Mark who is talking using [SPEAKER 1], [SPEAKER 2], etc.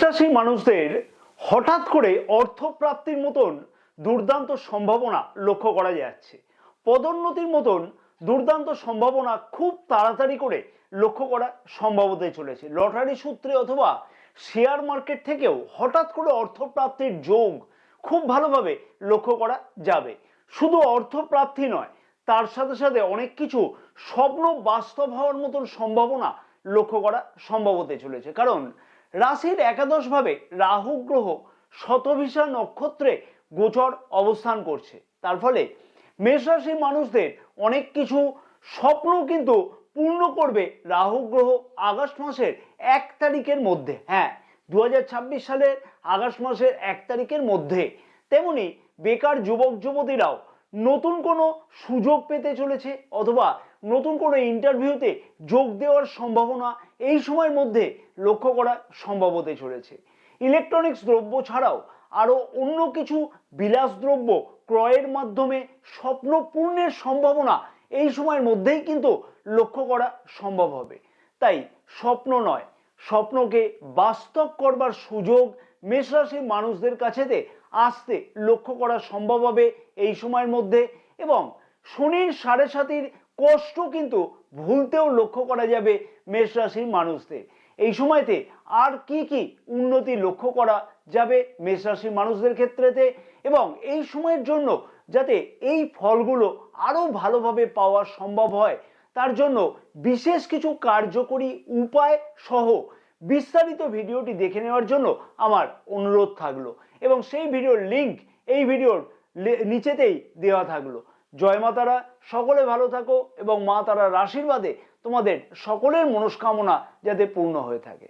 [SPEAKER 1] রাশির মানুষদের হঠাৎ করে অর্থপ্রাপ্তির মতন দুর্দান্ত সম্ভাবনা লক্ষ্য করা যাচ্ছে। পদোন্নতির মতন দুর্দান্ত সম্ভাবনা খুব তাড়াতাড়ি করে লক্ষ্য করা সম্ভব হতে চলেছে। লটারি সূত্রে অথবা শেয়ার মার্কেট থেকেও হঠাৎ করে অর্থপ্রাপ্তির যোগ খুব ভালোভাবে লক্ষ্য করা যাবে। শুধু অর্থপ্রাপ্তি নয়, তার সাথে সাথে অনেক কিছু স্বপ্ন বাস্তব হওয়ার মতন সম্ভাবনা লক্ষ্য করা সম্ভব হতে চলেছে। কারণ রাশির একাদশ ভাবে রাহু গ্রহ শতভিষা নক্ষত্রে গোচর অবস্থান করছে। তার ফলে মেষ রাশির মানুষদের অনেক কিছু স্বপ্ন কিন্তু পূর্ণ করবে রাহু গ্রহ আগস্ট মাসের 1 তারিখের মধ্যে। হ্যাঁ, 2026 সালের আগস্ট মাসের 1 তারিখের মধ্যে। তেমনি বেকার যুবক যুবতীরাও নতুন কোনো সুযোগ পেতে চলেছে অথবা নতুন কোনো ইন্টারভিউতে যোগ দেওয়ার সম্ভাবনা এই সময়ের মধ্যে লক্ষ্য করা সম্ভব হতে চলেছে। ইলেকট্রনিক্স দ্রব্য ছাড়াও আরো অন্য কিছু বিলাস দ্রব্য ক্রয়ের মাধ্যমে স্বপ্ন পূর্ণের সম্ভাবনা এই সময়ের মধ্যেই কিন্তু লক্ষ্য করা সম্ভব হবে। তাই স্বপ্ন নয়, স্বপ্নকে বাস্তব করবার সুযোগ মেষ রাশির মানুষদের কাছেতে আসতে লক্ষ্য করা সম্ভব হবে এই সময়ের মধ্যে। এবং শনির 7.5 কষ্ট কিন্তু ভুলতেও লক্ষ্য করা যাবে মেষ রাশির মানুষদের। এই সময়তে আর কি কি উন্নতি লক্ষ্য করা যাবে মেষ রাশির মানুষদের ক্ষেত্রেতে, এবং এই সময়ের জন্য যাতে এই ফলগুলো আরো ভালোভাবে পাওয়া সম্ভব হয়, তার জন্য বিশেষ কিছু কার্যকরী উপায় সহ বিস্তারিত ভিডিওটি দেখে নেওয়ার জন্য আমার অনুরোধ থাকলো, এবং সেই ভিডিওর লিংক এই ভিডিওর নিচেতেই দেওয়া থাকলো। জয় মা তারা, সকলে ভালো থাকো এবং মা তারার আশীর্বাদে তোমাদের সকলের মনস্কামনা যাতে পূর্ণ হয়ে থাকে।